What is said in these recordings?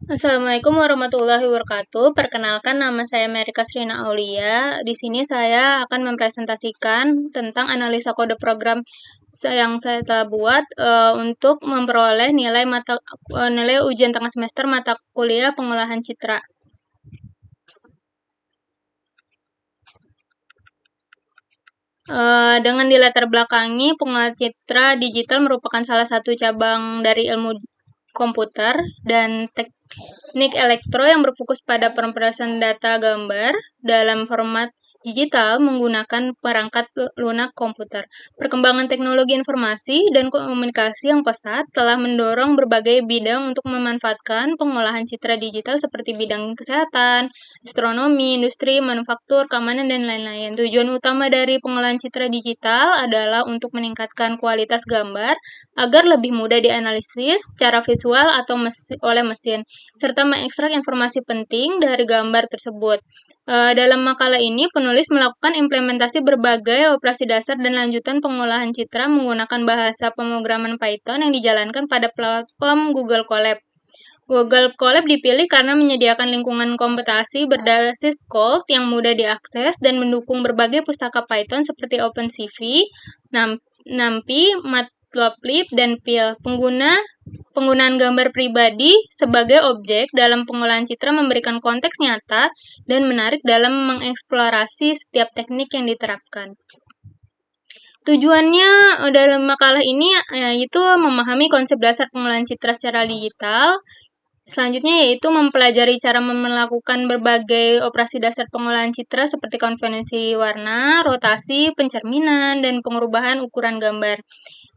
Assalamualaikum warahmatullahi wabarakatuh. Perkenalkan, nama saya Merika Srina Aulia. Di sini saya akan mempresentasikan tentang analisa kode program yang saya telah buat untuk memperoleh nilai ujian tengah semester mata kuliah pengolahan citra. Dengan dilatar belakangi, pengolahan citra digital merupakan salah satu cabang dari ilmu komputer dan teknik elektro yang berfokus pada pemrosesan data gambar dalam format digital menggunakan perangkat lunak komputer. Perkembangan teknologi informasi dan komunikasi yang pesat telah mendorong berbagai bidang untuk memanfaatkan pengolahan citra digital seperti bidang kesehatan, astronomi, industri, manufaktur, keamanan, dan lain-lain. Tujuan utama dari pengolahan citra digital adalah untuk meningkatkan kualitas gambar agar lebih mudah dianalisis secara visual atau oleh mesin, serta mengekstrak informasi penting dari gambar tersebut. Dalam makalah ini, penulis melakukan implementasi berbagai operasi dasar dan lanjutan pengolahan citra menggunakan bahasa pemrograman Python yang dijalankan pada platform Google Colab. Google Colab dipilih karena menyediakan lingkungan komputasi berbasis Cold yang mudah diakses dan mendukung berbagai pustaka Python seperti OpenCV, NumPy, Matplotlib, dan Pil. Penggunaan gambar pribadi sebagai objek dalam pengolahan citra memberikan konteks nyata dan menarik dalam mengeksplorasi setiap teknik yang diterapkan. Tujuannya dalam makalah ini yaitu memahami konsep dasar pengolahan citra secara digital. Selanjutnya yaitu mempelajari cara melakukan berbagai operasi dasar pengolahan citra seperti konvensi warna, rotasi, pencerminan, dan pengubahan ukuran gambar.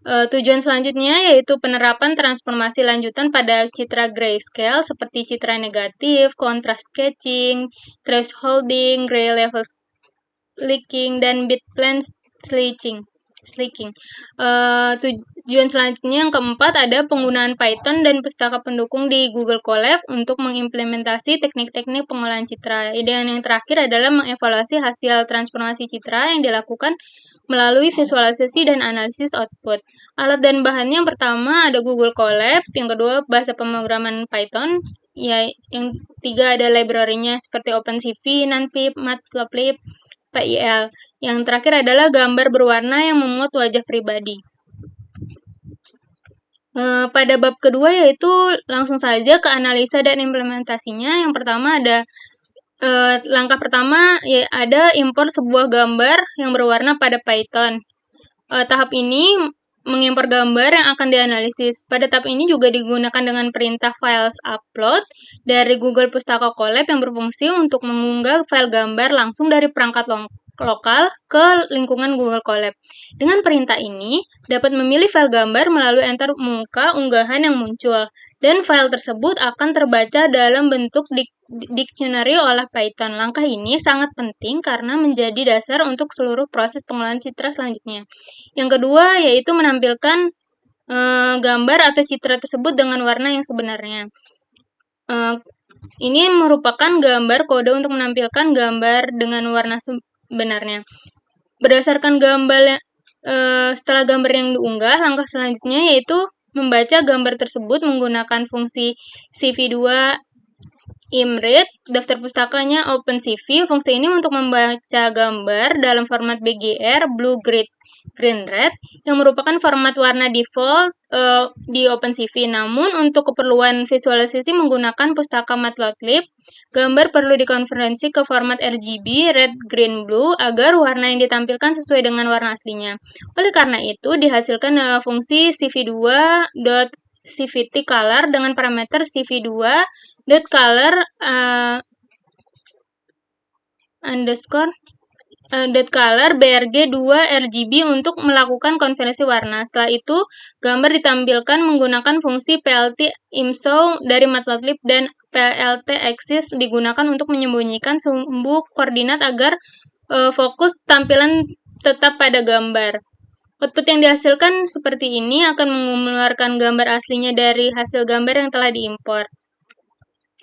Tujuan selanjutnya yaitu penerapan transformasi lanjutan pada citra grayscale seperti citra negatif, contrast sketching, thresholding, gray level slicking, dan bitplane slicking. Tujuan selanjutnya yang keempat ada penggunaan Python dan pustaka pendukung di Google Colab untuk mengimplementasi teknik-teknik pengolahan citra. Dan yang terakhir adalah mengevaluasi hasil transformasi citra yang dilakukan melalui visualisasi dan analisis output. Alat dan bahannya yang pertama ada Google Colab, yang kedua bahasa pemrograman Python, ya yang tiga ada library-nya seperti OpenCV, NumPy, Matplotlib, PIL. Yang terakhir adalah gambar berwarna yang memuat wajah pribadi. Pada bab kedua yaitu langsung saja ke analisa dan implementasinya. Yang pertama ada langkah pertama ya ada impor sebuah gambar yang berwarna pada Python. Tahap ini mengimpor gambar yang akan dianalisis. Pada tahap ini juga digunakan dengan perintah files upload dari Google Pustaka Colab yang berfungsi untuk mengunggah file gambar langsung dari perangkat lokal ke lingkungan Google Colab. Dengan perintah ini, dapat memilih file gambar melalui enter muka unggahan yang muncul, dan file tersebut akan terbaca dalam bentuk dictionary oleh Python. Langkah ini sangat penting karena menjadi dasar untuk seluruh proses pengolahan citra selanjutnya. Yang kedua, yaitu menampilkan gambar atau citra tersebut dengan warna yang sebenarnya. Ini merupakan gambar kode untuk menampilkan gambar dengan warna sebenarnya. Berdasarkan gambar setelah gambar yang diunggah, langkah selanjutnya yaitu membaca gambar tersebut menggunakan fungsi CV2 imread, daftar pustakanya OpenCV. Fungsi ini untuk membaca gambar dalam format BGR, blue, green, red, yang merupakan format warna default di OpenCV. Namun, untuk keperluan visualisasi menggunakan pustaka Matplotlib, gambar perlu dikonversi ke format RGB, red, green, blue, agar warna yang ditampilkan sesuai dengan warna aslinya. Oleh karena itu, dihasilkan fungsi cv2.cvtColor dengan parameter cv2.color .color brg2 RGB untuk melakukan konversi warna. Setelah itu, gambar ditampilkan menggunakan fungsi plt imshow dari Matplotlib dan plt axis digunakan untuk menyembunyikan sumbu koordinat agar fokus tampilan tetap pada gambar. Output yang dihasilkan seperti ini akan mengeluarkan gambar aslinya dari hasil gambar yang telah diimpor.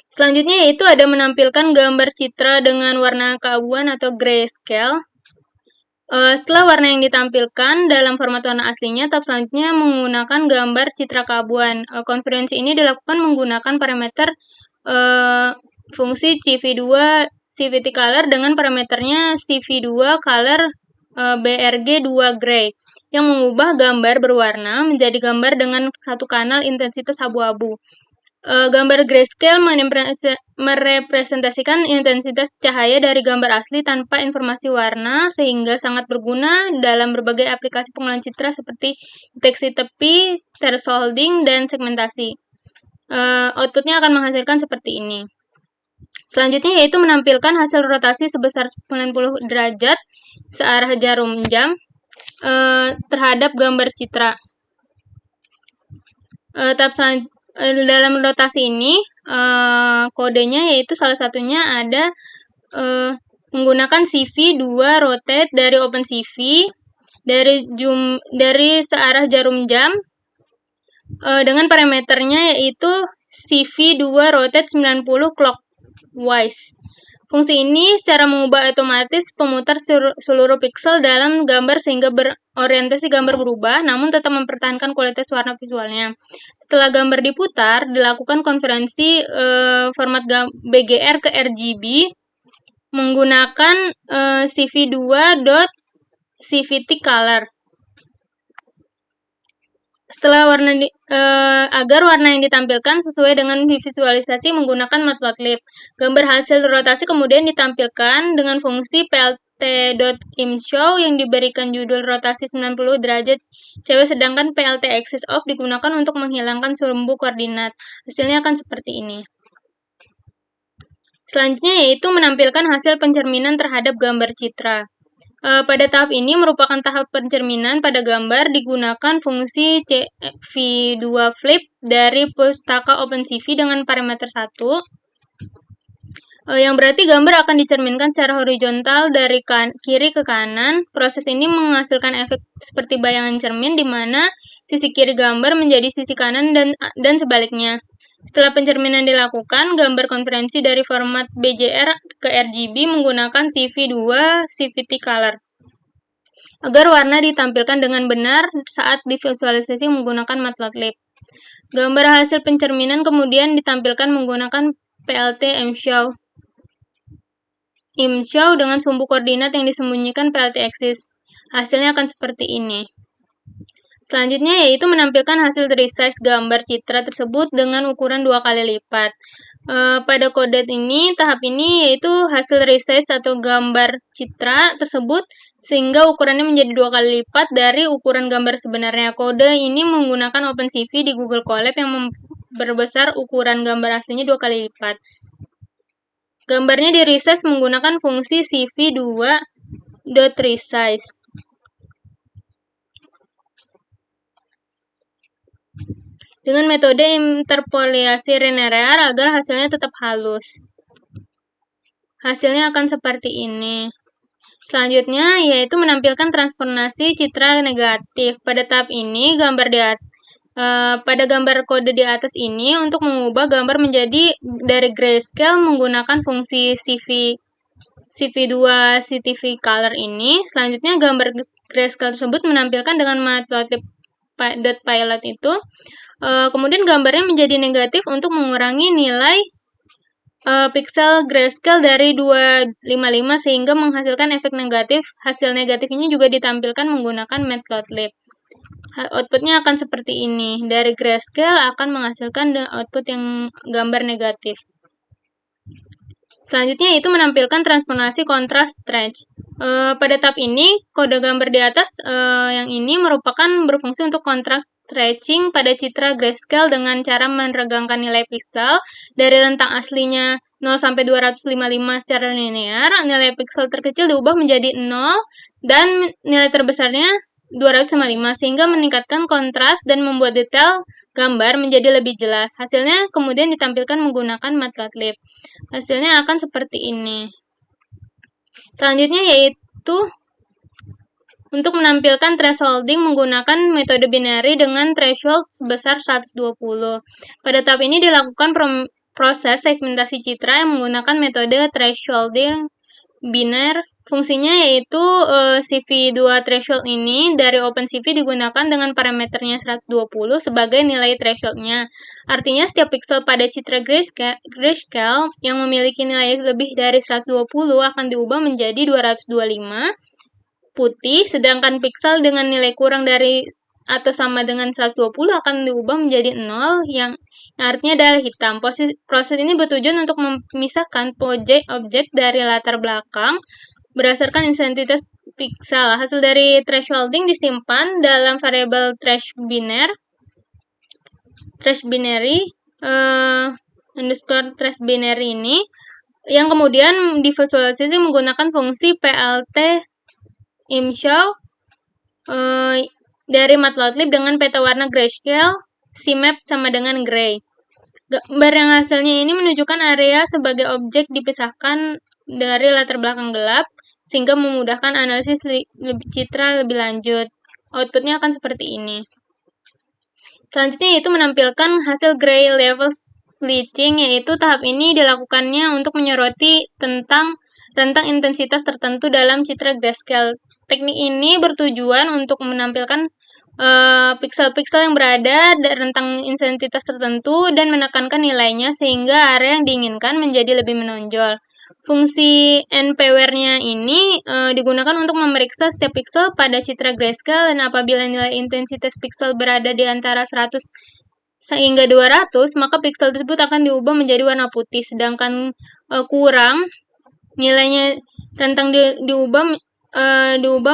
Selanjutnya yaitu ada menampilkan gambar citra dengan warna keabuan atau grayscale. Setelah warna yang ditampilkan dalam format warna aslinya, tahap selanjutnya menggunakan gambar citra keabuan. Konferensi ini dilakukan menggunakan parameter fungsi CV2 CVT color dengan parameternya CV2 color BRG2 gray yang mengubah gambar berwarna menjadi gambar dengan satu kanal intensitas abu-abu. Gambar grayscale merepresentasikan intensitas cahaya dari gambar asli tanpa informasi warna, sehingga sangat berguna dalam berbagai aplikasi pengolahan citra seperti deteksi tepi, thresholding, dan segmentasi. Outputnya akan menghasilkan seperti ini. Selanjutnya yaitu menampilkan hasil rotasi sebesar 90 derajat searah jarum jam terhadap gambar citra. Dalam rotasi ini kodenya yaitu salah satunya ada menggunakan CV2 rotate dari OpenCV dari searah jarum jam dengan parameternya yaitu CV2 rotate 90 clockwise. Fungsi ini secara mengubah otomatis pemutar seluruh pixel dalam gambar sehingga berorientasi gambar berubah, namun tetap mempertahankan kualitas warna visualnya. Setelah gambar diputar, dilakukan konversi format BGR ke RGB menggunakan CV2.CVT color. Setelah agar warna yang ditampilkan sesuai dengan visualisasi menggunakan Matplotlib. Gambar hasil rotasi kemudian ditampilkan dengan fungsi plt.imshow yang diberikan judul rotasi 90 derajat cewek, sedangkan plt axis off digunakan untuk menghilangkan sumbu koordinat. Hasilnya akan seperti ini. Selanjutnya yaitu menampilkan hasil pencerminan terhadap gambar citra. Pada tahap ini merupakan tahap pencerminan pada gambar digunakan fungsi CV2 flip dari pustaka OpenCV dengan parameter 1, yang berarti gambar akan dicerminkan secara horizontal dari kiri ke kanan. Proses ini menghasilkan efek seperti bayangan cermin di mana sisi kiri gambar menjadi sisi kanan dan sebaliknya. Setelah pencerminan dilakukan, gambar konferensi dari format BGR ke RGB menggunakan CV2 CVT color agar warna ditampilkan dengan benar saat divisualisasi menggunakan Matplotlib. Gambar hasil pencerminan kemudian ditampilkan menggunakan PLT imshow dengan sumbu koordinat yang disembunyikan PLT axis. Hasilnya akan seperti ini. Selanjutnya yaitu menampilkan hasil resize gambar citra tersebut dengan ukuran 2 kali lipat. Pada kode ini, tahap ini yaitu hasil resize atau gambar citra tersebut sehingga ukurannya menjadi 2 kali lipat dari ukuran gambar sebenarnya. Kode ini menggunakan OpenCV di Google Colab yang memperbesar ukuran gambar aslinya 2 kali lipat. Gambarnya di resize menggunakan fungsi CV2.resize. Dengan metode interpoliasi linear agar hasilnya tetap halus. Hasilnya akan seperti ini. Selanjutnya yaitu menampilkan transformasi citra negatif. Pada tahap ini pada gambar kode di atas ini untuk mengubah gambar menjadi dari grayscale menggunakan fungsi CV2 CTV color ini. Selanjutnya gambar grayscale tersebut menampilkan dengan Matplotlib.pilot itu. Kemudian gambarnya menjadi negatif untuk mengurangi nilai pixel grayscale dari 255 sehingga menghasilkan efek negatif. Hasil negatif ini juga ditampilkan menggunakan Matplotlib. Outputnya akan seperti ini. Dari grayscale akan menghasilkan output yang gambar negatif. Selanjutnya itu menampilkan transformasi kontras stretch. Pada tahap ini, kode gambar di atas yang ini merupakan berfungsi untuk kontras stretching pada citra grayscale dengan cara meregangkan nilai pixel dari rentang aslinya 0 sampai 255 secara linear. Nilai pixel terkecil diubah menjadi 0 dan nilai terbesarnya 255 sehingga meningkatkan kontras dan membuat detail gambar menjadi lebih jelas. Hasilnya kemudian ditampilkan menggunakan Matplotlib. Hasilnya akan seperti ini. Selanjutnya yaitu untuk menampilkan thresholding menggunakan metode binary dengan threshold sebesar 120. Pada tahap ini dilakukan proses segmentasi citra yang menggunakan metode thresholding biner. Fungsinya yaitu CV2 threshold ini dari OpenCV digunakan dengan parameternya 120 sebagai nilai thresholdnya. Artinya setiap pixel pada citra grayscale yang memiliki nilai lebih dari 120 akan diubah menjadi 225 putih, sedangkan pixel dengan nilai kurang dari atau sama dengan 120 akan diubah menjadi 0 yang artinya adalah hitam. Proses ini bertujuan untuk memisahkan objek dari latar belakang berdasarkan intensitas pixel. Hasil dari thresholding disimpan dalam variabel trash binary underscore trash binary ini yang kemudian divisualisasi menggunakan fungsi plt imshow dari matplotlib dengan peta warna grayscale cmap sama dengan gray. Gambar yang hasilnya ini menunjukkan area sebagai objek dipisahkan dari latar belakang gelap sehingga memudahkan analisis citra lebih lanjut. Outputnya akan seperti ini. Selanjutnya yaitu menampilkan hasil gray level bleaching, yaitu tahap ini dilakukannya untuk menyoroti tentang rentang intensitas tertentu dalam citra grayscale. Teknik ini bertujuan untuk menampilkan pixel-pixel yang berada di rentang intensitas tertentu dan menekankan nilainya sehingga area yang diinginkan menjadi lebih menonjol. Fungsi npware-nya ini digunakan untuk memeriksa setiap pixel pada citra grayscale, dan apabila nilai intensitas pixel berada di antara 100 hingga 200, maka pixel tersebut akan diubah menjadi warna putih, sedangkan kurang nilainya rentang diubah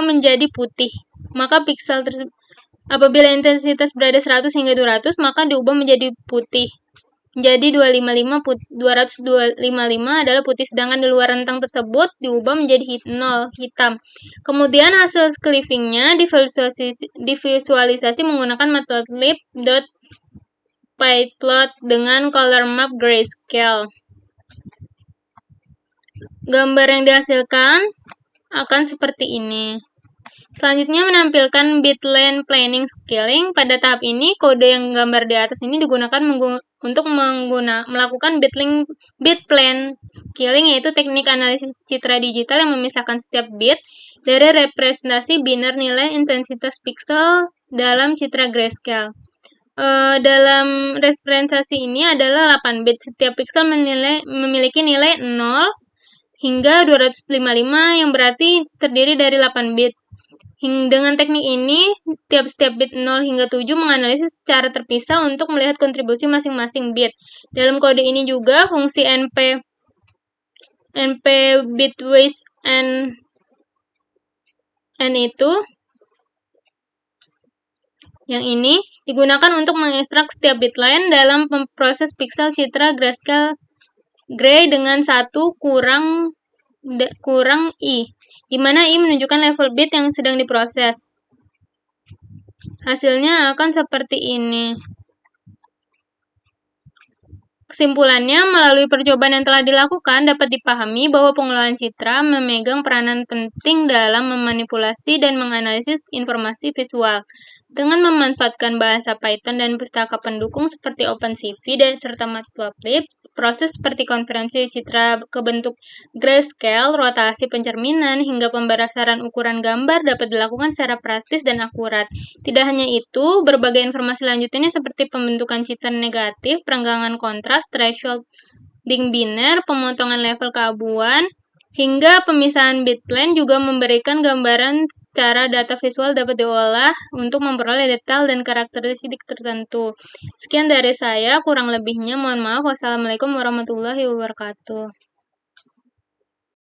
menjadi putih. Maka pixel tersebut apabila intensitas berada 100 hingga 200, maka diubah menjadi putih. Jadi 255 adalah putih, sedangkan di luar rentang tersebut diubah menjadi 0, hitam. Kemudian hasil clippingnya divisualisasi menggunakan matplotlib.pyplot dengan color map grayscale. Gambar yang dihasilkan akan seperti ini. Selanjutnya menampilkan bitplane planning scaling. Pada tahap ini, kode yang gambar di atas ini digunakan untuk melakukan bitplane scaling, yaitu teknik analisis citra digital yang memisahkan setiap bit dari representasi biner nilai intensitas pixel dalam citra grayscale. Dalam representasi ini adalah 8 bit. Setiap pixel memiliki nilai 0 hingga 255 yang berarti terdiri dari 8 bit. Dengan teknik ini, setiap bit 0 hingga 7 menganalisis secara terpisah untuk melihat kontribusi masing-masing bit. Dalam kode ini juga fungsi np bitwise n itu yang ini digunakan untuk mengekstrak setiap bit line dalam proses pixel citra grayscale gray dengan 1 kurang I, di mana I menunjukkan level bit yang sedang diproses. Hasilnya akan seperti ini. Kesimpulannya, melalui percobaan yang telah dilakukan, dapat dipahami bahwa pengelolaan citra memegang peranan penting dalam memanipulasi dan menganalisis informasi visual. Dengan memanfaatkan bahasa Python dan pustaka pendukung seperti OpenCV serta Matplotlib, proses seperti konversi citra ke bentuk grayscale, rotasi pencerminan, hingga pemberdasarian ukuran gambar dapat dilakukan secara praktis dan akurat. Tidak hanya itu, berbagai informasi lanjutannya seperti pembentukan citra negatif, perenggangan kontras, thresholding biner, pemotongan level keabuan, hingga pemisahan bitplane juga memberikan gambaran secara data visual dapat diolah untuk memperoleh detail dan karakteristik tertentu. Sekian dari saya, kurang lebihnya mohon maaf. Wassalamualaikum warahmatullahi wabarakatuh.